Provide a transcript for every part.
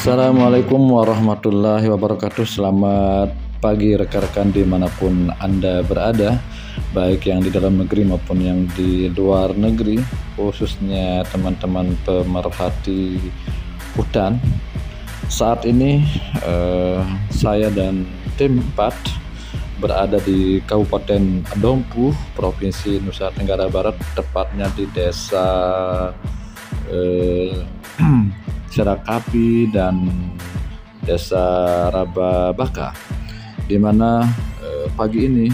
Assalamualaikum warahmatullahi wabarakatuh. Selamat pagi rekan-rekan dimanapun Anda berada, baik yang di dalam negeri maupun yang di luar negeri, khususnya teman-teman pemerhati hutan. Saat ini saya dan tim 4 berada di Kabupaten Dompu, Provinsi Nusa Tenggara Barat, tepatnya di desa Serakapi dan Desa Rababaka, di mana pagi ini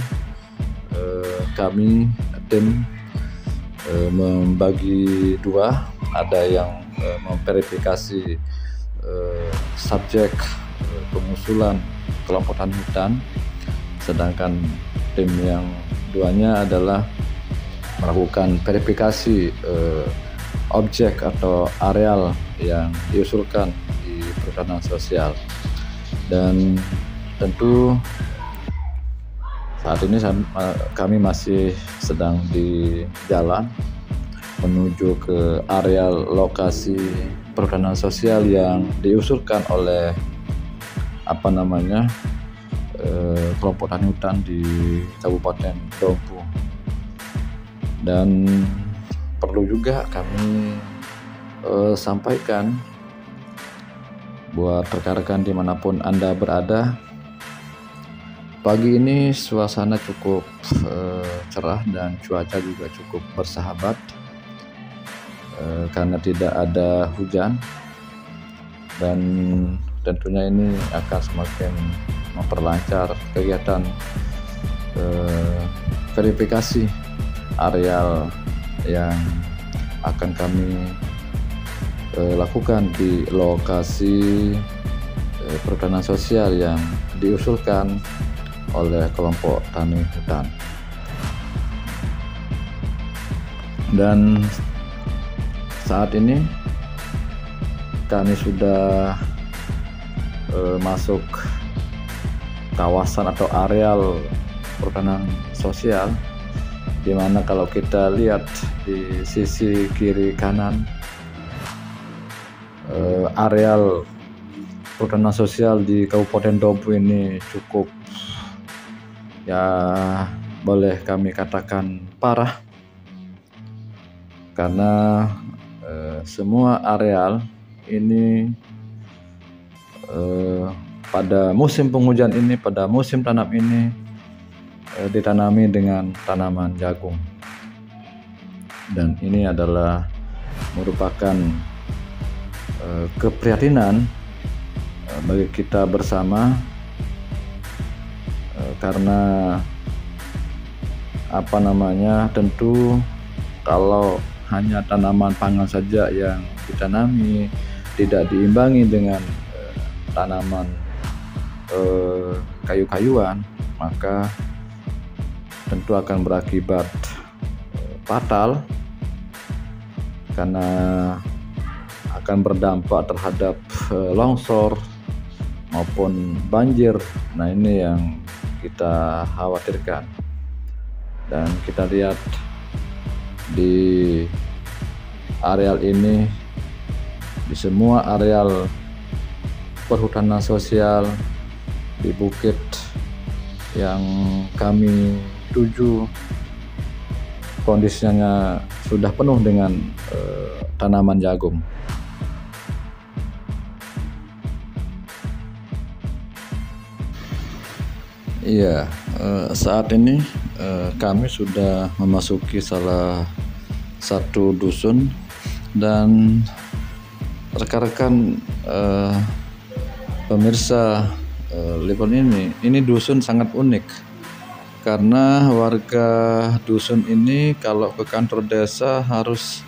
kami tim membagi dua, ada yang memverifikasi subjek pengusulan kelompok tani hutan, sedangkan tim yang duanya adalah melakukan verifikasi objek atau areal yang diusulkan di perhutanan sosial. Dan tentu saat ini kami masih sedang di jalan menuju ke areal lokasi perhutanan sosial yang diusulkan oleh kelompok tani hutan di Kabupaten Dompu. Dan perlu juga kami sampaikan buat rekan-rekan dimanapun Anda berada, pagi ini suasana cukup cerah dan cuaca juga cukup bersahabat karena tidak ada hujan, dan tentunya ini akan semakin memperlancar kegiatan verifikasi areal yang akan kami lakukan di lokasi perhutanan sosial yang diusulkan oleh kelompok tani hutan. Dan saat ini kami sudah masuk kawasan atau areal perhutanan sosial, di mana kalau kita lihat di sisi kiri kanan areal perhutanan sosial di Kabupaten Dompu ini cukup, ya boleh kami katakan parah, karena semua areal ini pada musim penghujan ini, pada musim tanam ini ditanami dengan tanaman jagung. Dan ini adalah merupakan keprihatinan bagi kita bersama, karena tentu kalau hanya tanaman pangan saja yang ditanami, tidak diimbangi dengan tanaman kayu-kayuan, maka tentu akan berakibat fatal, karena akan berdampak terhadap longsor maupun banjir. Nah, ini yang kita khawatirkan. Dan kita lihat di areal ini, di semua areal perhutanan sosial di bukit yang kami tuju, kondisinya sudah penuh dengan tanaman jagung. Iya, saat ini kami sudah memasuki salah satu dusun, dan rekan-rekan pemirsa Livon ini dusun sangat unik, karena warga dusun ini kalau ke kantor desa harus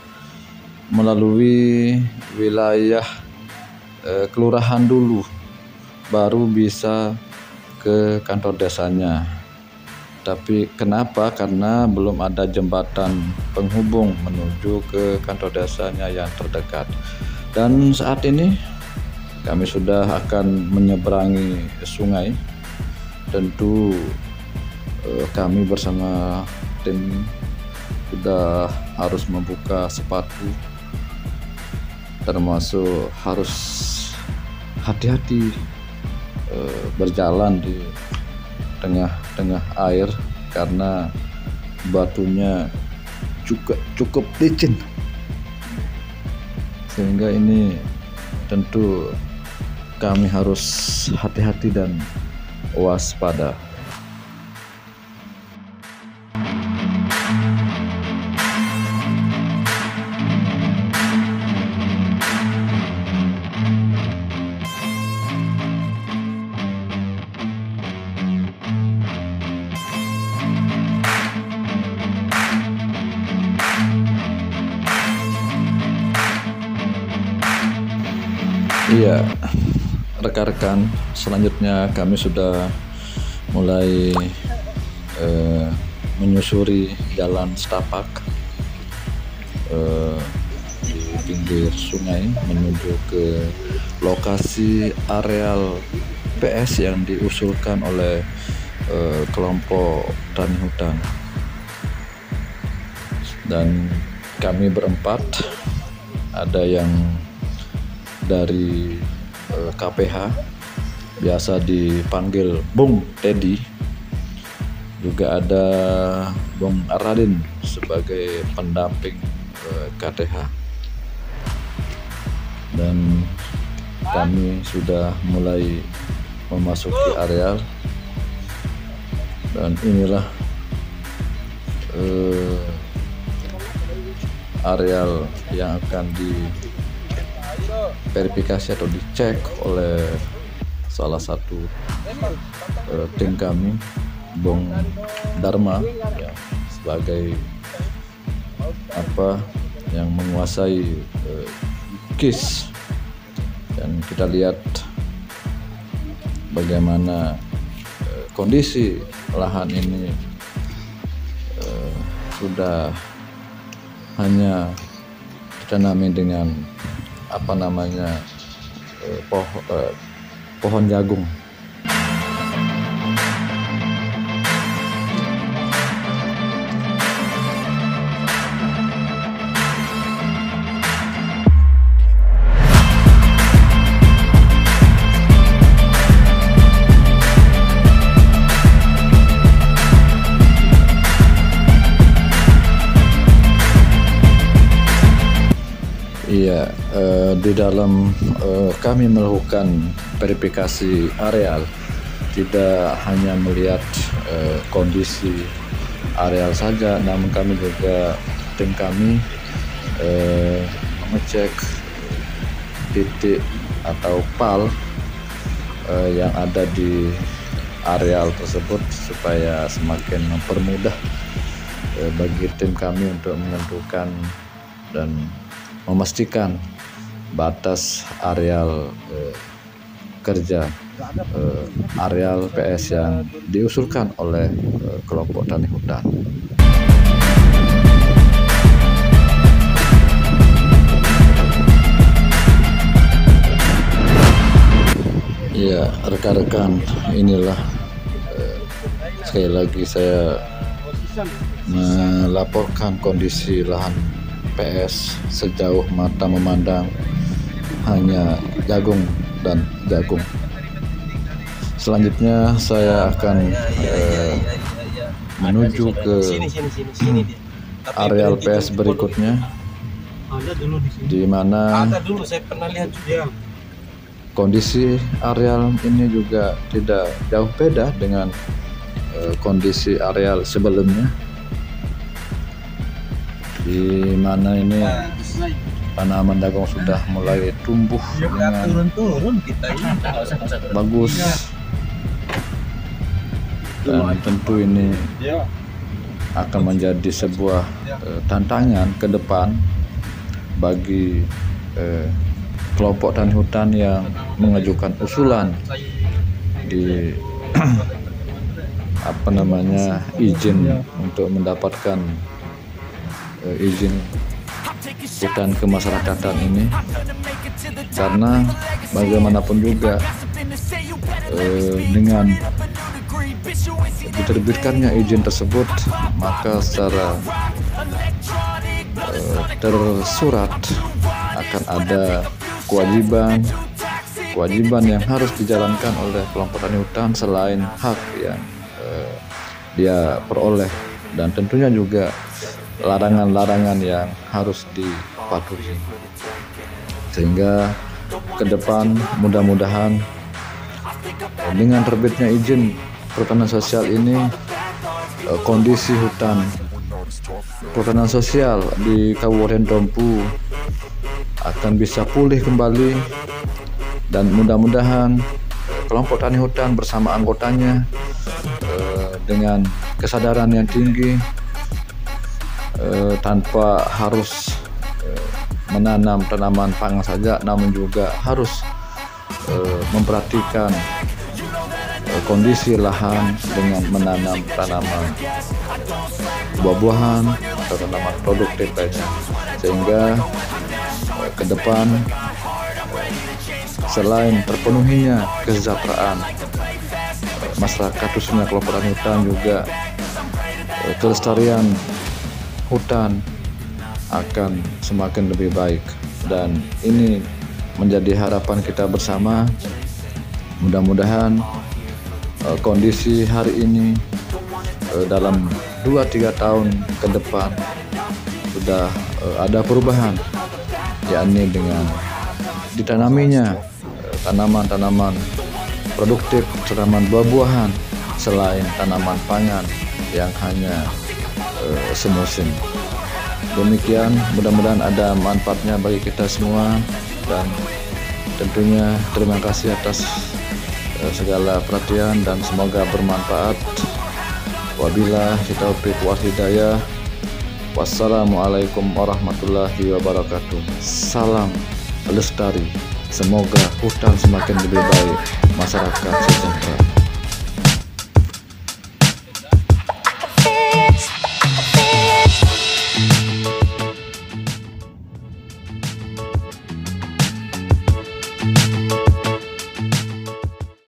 melalui wilayah kelurahan dulu, baru bisa ke kantor desanya. Tapi kenapa? Karena belum ada jembatan penghubung menuju ke kantor desanya yang terdekat. Dan saat ini kami sudah akan menyeberangi sungai. Tentu kami bersama tim sudah harus membuka sepatu, termasuk harus hati-hati berjalan di tengah-tengah air karena batunya juga cukup licin, sehingga ini tentu kami harus hati-hati dan waspada. Iya, rekan-rekan, selanjutnya kami sudah mulai menyusuri jalan setapak di pinggir sungai menuju ke lokasi areal PS yang diusulkan oleh kelompok tani hutan. Dan kami berempat, ada yang dari KPH, biasa dipanggil Bung Teddy, juga ada Bung Radin sebagai pendamping KTH, dan kami sudah mulai memasuki areal, dan inilah areal yang akan diverifikasi atau dicek oleh salah satu tim kami, Bung Dharma, ya, sebagai yang menguasai KIS. Dan kita lihat bagaimana kondisi lahan ini sudah hanya ditanami dengan pohon jagung. Iya, di dalam kami melakukan verifikasi areal, tidak hanya melihat kondisi areal saja, namun kami juga, tim kami mengecek titik atau pal yang ada di areal tersebut supaya semakin mempermudah bagi tim kami untuk menentukan dan memastikan batas areal kerja areal PS yang diusulkan oleh kelompok tani hutan. Ya, rekan-rekan, inilah sekali lagi saya melaporkan kondisi lahan PS sejauh mata memandang, hanya jagung dan jagung. Selanjutnya saya akan menuju ke areal PS berikutnya, di mana kondisi areal ini juga tidak jauh beda dengan kondisi areal sebelumnya, di mana ini tanaman jagung sudah mulai tumbuh dengan bagus, dan tentu ini akan menjadi sebuah tantangan ke depan bagi kelompok tani hutan yang mengajukan usulan di izin untuk mendapatkan izin hutan kemasyarakatan ini, karena bagaimanapun juga dengan diterbitkannya izin tersebut, maka secara tersurat akan ada kewajiban kewajiban yang harus dijalankan oleh kelompok tani hutan selain hak yang dia peroleh, dan tentunya juga larangan-larangan yang harus dipatuhi. Sehingga ke depan mudah-mudahan dengan terbitnya izin perhutanan sosial ini, kondisi hutan perhutanan sosial di Kabupaten Dompu akan bisa pulih kembali, dan mudah-mudahan kelompok tani hutan bersama anggotanya dengan kesadaran yang tinggi, tanpa harus menanam tanaman pangan saja, namun juga harus memperhatikan kondisi lahan dengan menanam tanaman buah-buahan atau tanaman produktif lainnya, sehingga ke depan selain terpenuhinya kesejahteraan masyarakat khususnya kelompok tani hutan, juga kelestarian hutan akan semakin lebih baik. Dan ini menjadi harapan kita bersama. Mudah-mudahan kondisi hari ini dalam 2-3 tahun ke depan sudah ada perubahan, yakni dengan ditanaminya tanaman-tanaman produktif, tanaman buah-buahan selain tanaman pangan yang hanya semusim. Demikian, mudah-mudahan ada manfaatnya bagi kita semua, dan tentunya terima kasih atas segala perhatian dan semoga bermanfaat. Wabillahi taufiq wal hidayah. Wassalamualaikum warahmatullahi wabarakatuh. Salam lestari. Semoga hutan semakin lebih baik, masyarakat sejahtera.